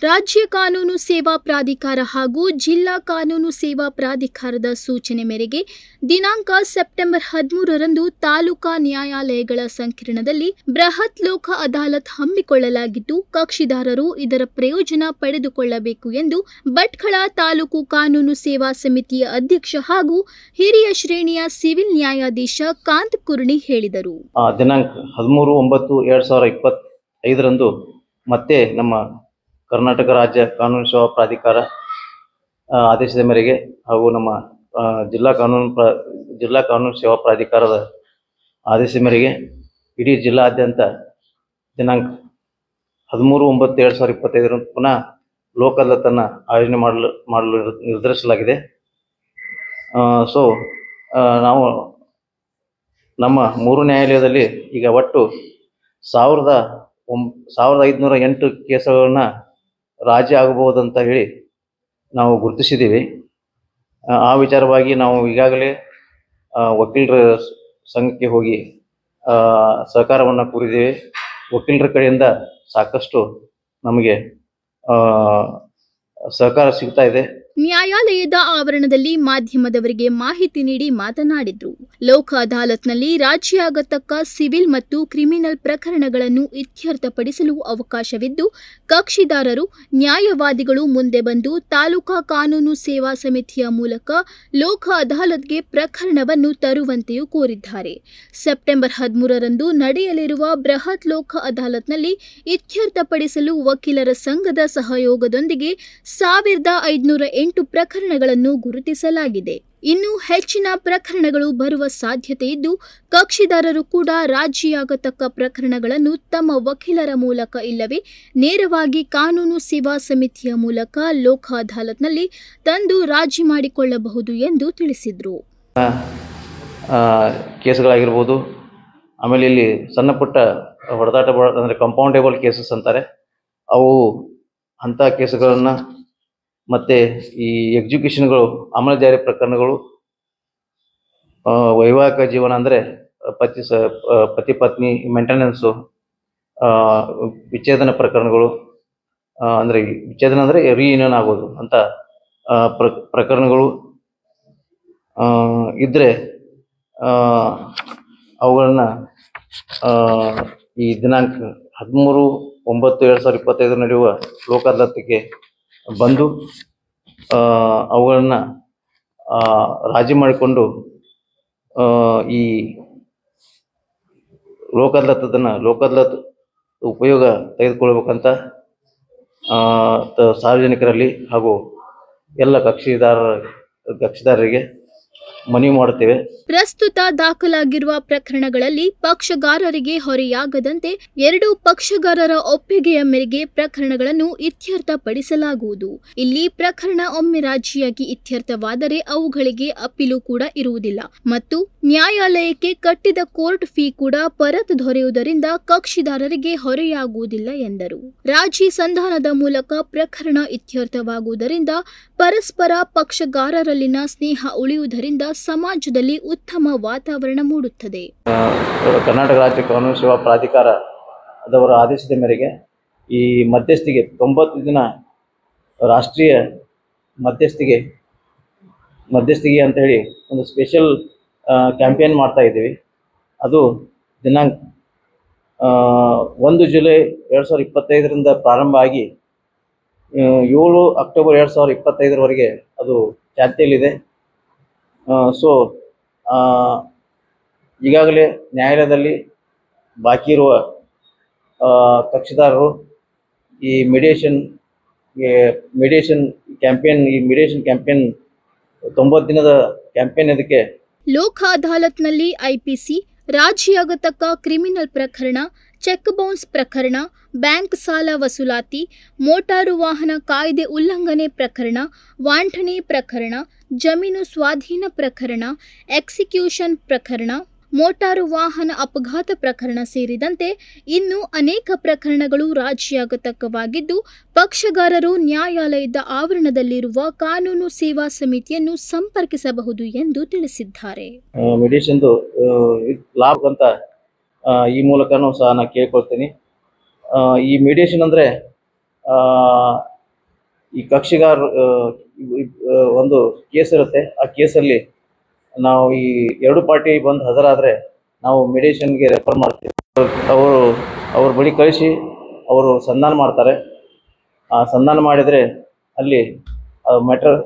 ರಾಜ್ಯ ಕಾನೂನು ಸೇವಾ ಪ್ರಾಧಿಕಾರ ಹಾಗೂ ಜಿಲ್ಲಾ ಕಾನೂನು ಸೇವಾ ಪ್ರಾಧಿಕಾರದ ಸೂಚನೆ ಮೇರೆಗೆ ದಿನಾಂಕ ಸೆಪ್ಟೆಂಬರ್ 13ರಂದು ತಾಲೂಕಾ ನ್ಯಾಯಾಲಯಗಳ ಸಂಕೀರ್ಣದಲ್ಲಿ ಬೃಹತ್ ಲೋಕ ಅದಾಲತ್ ಹಮ್ಮಿಕೊಳ್ಳಲಾಗಿದ್ದು, ಕಕ್ಷಿದಾರರು ಇದರ ಪ್ರಯೋಜನ ಪಡೆದುಕೊಳ್ಳಬೇಕು ಎಂದು ಭಟ್ಕಳ ತಾಲೂಕು ಕಾನೂನು ಸೇವಾ ಸಮಿತಿಯ ಅಧ್ಯಕ್ಷ ಹಾಗೂ ಹಿರಿಯ ಶ್ರೇಣಿಯ ಸಿವಿಲ್ ನ್ಯಾಯಾಧೀಶ ಕಾಂತ್ ಕುರ್ಣಿ ಹೇಳಿದರು. ದಿನಾಂಕ 13/9/2025ರಂದು ಮತ್ತೆ ನಮ್ಮ ಕರ್ನಾಟಕ ರಾಜ್ಯ ಕಾನೂನು ಸೇವಾ ಪ್ರಾಧಿಕಾರ ಆದೇಶದ ಮೇರೆಗೆ ಹಾಗೂ ನಮ್ಮ ಜಿಲ್ಲಾ ಕಾನೂನು ಸೇವಾ ಪ್ರಾಧಿಕಾರದ ಆದೇಶದ ಮೇರೆಗೆ ಇಡೀ ಜಿಲ್ಲಾದ್ಯಂತ ದಿನಾಂಕ 13/9/2025ರಂದು ಪುನಃ ಲೋಕ ಅದಾಲತನ್ನು ಆಯೋಜನೆ ಮಾಡಲು ನಿರ್ಧರಿಸಲಾಗಿದೆ. ನಾವು ನಮ್ಮ 3 ನ್ಯಾಯಾಲಯದಲ್ಲಿ ಈಗ ಒಟ್ಟು 1508 ಕೇಸುಗಳನ್ನು ರಾಜಿ ಆಗಬಹುದಂತ ಹೇಳಿ ನಾವು ಗುರುತಿಸಿದ್ದೀವಿ. ಆ ವಿಚಾರವಾಗಿ ನಾವು ಈಗಾಗಲೇ ವಕೀಲರ ಸಂಘಕ್ಕೆ ಹೋಗಿ ಸಹಕಾರವನ್ನು ಕೋರಿದ್ದೇವೆ. ವಕೀಲರ ಕಡೆಯಿಂದ ಸಾಕಷ್ಟು ನಮಗೆ ಸಹಕಾರ ಸಿಗ್ತಾ ಇದೆ. ನ್ಯಾಯಾಲಯದ ಆವರಣದಲ್ಲಿ ಮಾಧ್ಯಮದವರಿಗೆ ಮಾಹಿತಿ ನೀಡಿ ಮಾತನಾಡಿದರು. ಲೋಕ ಅದಾಲತ್ನಲ್ಲಿ ರಾಜಿ ಆಗತಕ್ಕ ಸಿವಿಲ್ ಮತ್ತು ಕ್ರಿಮಿನಲ್ ಪ್ರಕರಣಗಳನ್ನು ಇತ್ಯರ್ಥಪಡಿಸಲು ಅವಕಾಶವಿದ್ದು, ಕಕ್ಷಿದಾರರು ನ್ಯಾಯವಾದಿಗಳು ಮುಂದೆ ಬಂದು ತಾಲೂಕಾ ಕಾನೂನು ಸೇವಾ ಸಮಿತಿಯ ಮೂಲಕ ಲೋಕ ಅದಾಲತ್ಗೆ ಪ್ರಕರಣವನ್ನು ತರುವಂತೆಯೂ ಕೋರಿದ್ದಾರೆ. ಸೆಪ್ಟೆಂಬರ್ 13ರಂದು ನಡೆಯಲಿರುವ ಬೃಹತ್ ಲೋಕ ಅದಾಲತ್ನಲ್ಲಿ ಇತ್ಯರ್ಥಪಡಿಸಲು ವಕೀಲರ ಸಂಘದ ಸಹಯೋಗದೊಂದಿಗೆ 1508 ಪ್ರಕರಣಗಳನ್ನು ಗುರುತಿಸಲಾಗಿದೆ. ಇನ್ನು ಹೆಚ್ಚಿನ ಪ್ರಕರಣಗಳು ಬರುವ ಸಾಧ್ಯತೆ ಇದ್ದು, ಕಕ್ಷಿದಾರರು ಕೂಡ ರಾಜಿಯಾಗತಕ್ಕ ಪ್ರಕರಣಗಳನ್ನು ತಮ್ಮ ವಕೀಲರ ಮೂಲಕ ಇಲ್ಲವೇ ನೇರವಾಗಿ ಕಾನೂನು ಸೇವಾ ಸಮಿತಿಯ ಮೂಲಕ ಲೋಕ ಅದಾಲತ್ನಲ್ಲಿ ತಂದು ರಾಜಿ ಮಾಡಿಕೊಳ್ಳಬಹುದು ಎಂದು ತಿಳಿಸಿದರು. ಕೇಸುಗಳಾಗಿರ್ಬೋದು, ಆಮೇಲೆ ಇಲ್ಲಿ ಸಣ್ಣ ಪುಟ್ಟ ಹೊಡೆದಾಟ ಅಂದರೆ ಕಂಪೌಂಡೇಬಲ್ ಕೇಸಸ್ ಅಂತಾರೆ, ಅವು ಅಂಥ ಕೇಸುಗಳನ್ನು ಮತ್ತು ಈ ಎಕ್ಸಿಕ್ಯೂಷನ್ಗಳು, ಅಮಲಜಾರಿ ಪ್ರಕರಣಗಳು, ವೈವಾಹಿಕ ಜೀವನ ಅಂದರೆ ಪತಿ ಪತ್ನಿ ಮೇಂಟೆನೆನ್ಸು, ವಿಚ್ಛೇದನ ಪ್ರಕರಣಗಳು ಅಂದರೆ ವಿಚ್ಛೇದನ ಅಂದರೆ ರೀಯೂನಿಯನ್ ಆಗೋದು ಅಂತ ಪ್ರಕರಣಗಳು ಇದ್ದರೆ ಅವುಗಳನ್ನು ಈ ದಿನಾಂಕ 13/9/2025 ನಡೆಯುವ ಲೋಕ ಅದಾಲತ್ಗೆ ಬಂದು ಅವುಗಳನ್ನು ರಾಜಿ ಮಾಡಿಕೊಂಡು ಈ ಲೋಕ ಅದಾಲತ್ ಉಪಯೋಗ ತೆಗೆದುಕೊಳ್ಬೇಕಂತ ಸಾರ್ವಜನಿಕರಲ್ಲಿ ಹಾಗೂ ಎಲ್ಲ ಕಕ್ಷಿದಾರರಿಗೆ ಮನವಿ ಮಾಡುತ್ತೇವೆ. ಪ್ರಸ್ತುತ ದಾಖಲಾಗಿರುವ ಪ್ರಕರಣಗಳಲ್ಲಿ ಪಕ್ಷಗಾರರಿಗೆ ಹೊರೆಯಾಗದಂತೆ 2 ಪಕ್ಷಗಾರರ ಒಪ್ಪಿಗೆಯ ಮೇರೆಗೆ ಪ್ರಕರಣಗಳನ್ನು ಇತ್ಯರ್ಥಪಡಿಸಲಾಗುವುದು. ಇಲ್ಲಿ ಪ್ರಕರಣ ಒಮ್ಮೆ ರಾಜಿಯಾಗಿ ಇತ್ಯರ್ಥವಾದರೆ ಅವುಗಳಿಗೆ ಅಪೀಲು ಕೂಡ ಇರುವುದಿಲ್ಲ ಮತ್ತು ನ್ಯಾಯಾಲಯಕ್ಕೆ ಕಟ್ಟಿದ ಕೋರ್ಟ್ ಫೀ ಕೂಡ ಪರತ್ ದೊರೆಯುವುದರಿಂದ ಕಕ್ಷಿದಾರರಿಗೆ ಹೊರೆಯಾಗುವುದಿಲ್ಲ ಎಂದರು. ರಾಜಿ ಸಂಧಾನದ ಮೂಲಕ ಪ್ರಕರಣ ಇತ್ಯರ್ಥವಾಗುವುದರಿಂದ ಪರಸ್ಪರ ಪಕ್ಷಗಾರರಲ್ಲಿನ ಸ್ನೇಹ ಉಳಿಯುವುದರಿಂದ ಸಮಾಜದಲ್ಲಿ ಉತ್ತಮ ವಾತಾವರಣ ಮೂಡುತ್ತದೆ. ಕರ್ನಾಟಕ ರಾಜ್ಯ ಕಾನೂನು ಸೇವಾ ಪ್ರಾಧಿಕಾರದವರ ಆದೇಶದ ಮೇರೆಗೆ ಈ ಮಧ್ಯಸ್ಥಿಗೆ 90 ದಿನ ರಾಷ್ಟ್ರೀಯ ಮಧ್ಯಸ್ಥಿಗೆ ಅಂತ ಹೇಳಿ ಒಂದು ಸ್ಪೆಷಲ್ ಕ್ಯಾಂಪೇನ್ ಮಾಡ್ತಾ ಇದ್ದೀವಿ. ಅದು ದಿನಾಂಕ 1 ಜುಲೈ 2025ರಿಂದ ಪ್ರಾರಂಭ ಆಗಿ 7 ಅಕ್ಟೋಬರ್ 2025ರವರೆಗೆ ಅದು ಚಾಲ್ತಿಯಲ್ಲಿದೆ. ಈಗಾಗಲೇ ನ್ಯಾಯಾಲಯದಲ್ಲಿ ಬಾಕಿ ಇರುವ ಕಕ್ಷಿದಾರರು ಈ ಮಿಡಿಯೇಷನ್ ಕ್ಯಾಂಪೇನ್ 90 ದಿನದ ಕ್ಯಾಂಪೇನ್ ಇದಕ್ಕೆ ಲೋಕ ಅದಾಲತ್ನಲ್ಲಿ ಐಪಿಸಿ, ರಾಜಿಯಾಗತಕ್ಕ ಕ್ರಿಮಿನಲ್ ಪ್ರಕರಣ, ಚೆಕ್ ಬೌನ್ಸ್ ಪ್ರಕರಣ, ಬ್ಯಾಂಕ್ ಸಾಲ ವಸೂಲಾತಿ, ಮೋಟಾರು ವಾಹನ ಕಾಯ್ದೆ ಉಲ್ಲಂಘನೆ ಪ್ರಕರಣ, ವಾಂಠಣೆ ಪ್ರಕರಣ, ಜಮೀನು ಸ್ವಾಧೀನ ಪ್ರಕರಣ, ಎಕ್ಸಿಕ್ಯೂಷನ್ ಪ್ರಕರಣ, ಮೋಟಾರು ವಾಹನ ಅಪಘಾತ ಪ್ರಕರಣ ಸೇರಿದಂತೆ ಇನ್ನೂ ಅನೇಕ ಪ್ರಕರಣಗಳು ರಾಜಿಯಾಗತಕ್ಕವಾಗಿದ್ದು, ಪಕ್ಷಗಾರರು ನ್ಯಾಯಾಲಯದ ಆವರಣದಲ್ಲಿರುವ ಕಾನೂನು ಸೇವಾ ಸಮಿತಿಯನ್ನು ಸಂಪರ್ಕಿಸಬಹುದು ಎಂದು ತಿಳಿಸಿದ್ದಾರೆ. ಮೆಡಿಷನ್ದು ಲಾಭ ಅಂತ ಈ ಮೂಲಕನೂ ಸಹ ನಾನು ಕೇಳ್ಕೊಳ್ತೀನಿ. ಈ ಮೆಡಿಯೇಷನ್ ಅಂದರೆ ಈ ಕಕ್ಷಿಗಾರ ಒಂದು ಕೇಸ್ ಇರುತ್ತೆ. ಆ ಕೇಸಲ್ಲಿ ನಾವು ಈ ಎರಡು ಪಾರ್ಟಿ ಬಂದು ಹಾಜರಾದರೆ ನಾವು ಮೆಡಿಯೇಷನ್ಗೆ ರೆಫರ್ ಮಾಡ್ತೀವಿ. ಅವ್ರ ಬಳಿ ಕಳಿಸಿ ಅವರು ಸಂಧಾನ ಮಾಡ್ತಾರೆ. ಆ ಸಂಧಾನ ಮಾಡಿದರೆ ಅಲ್ಲಿ ಮ್ಯಾಟರ್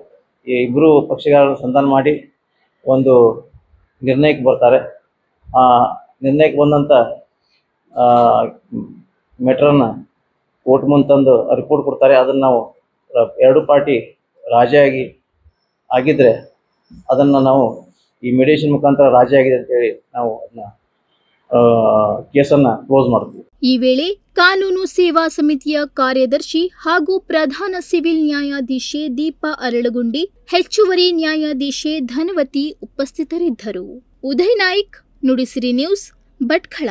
ಇಬ್ಬರು ಪಕ್ಷಗಾರರು ಸಂಧಾನ ಮಾಡಿ ಒಂದು ನಿರ್ಣಯಕ್ಕೆ ಬರ್ತಾರೆ. ಆ ನಿರ್ಣಯಕ್ಕೆ ಬಂದಂಥ ಮ್ಯಾಟ್ರನ್ನು ಕೋರ್ಟ್ ಮುಂದೆ ತಂದು ರಿಪೋರ್ಟ್ ಕೊಡ್ತಾರೆ. ಅದನ್ನು ನಾವು ಎರಡು ಪಾರ್ಟಿ ರಾಜಿ ಆಗಿದ್ದರೆ ಅದನ್ನು ನಾವು ಈ ಮೆಡಿಯೇಷನ್ ಮುಖಾಂತರ ರಾಜಿ ಆಗಿದೆ ಅಂತೇಳಿ ನಾವು ಅದನ್ನ ಕೇಸನ್ನು ಕ್ಲೋಸ್ ಮಾಡ್ತೀವಿ. ಈ ವೇಳೆ ಕಾನೂನು ಸೇವಾ ಸಮಿತಿಯ ಕಾರ್ಯದರ್ಶಿ ಹಾಗೂ ಪ್ರಧಾನ ಸಿವಿಲ್ ನ್ಯಾಯಾಧೀಶೆ ದೀಪಾ ಅರಳಗುಂಡಿ, ಹೆಚ್ಚುವರಿ ನ್ಯಾಯಾಧೀಶೆ ಧನವತಿ ಉಪಸ್ಥಿತರಿದ್ದರು. ಉದಯ್ ನಾಯ್ಕ್, ನುಡಿಸಿರಿ ನ್ಯೂಸ್, ಭಟ್ಕಳ.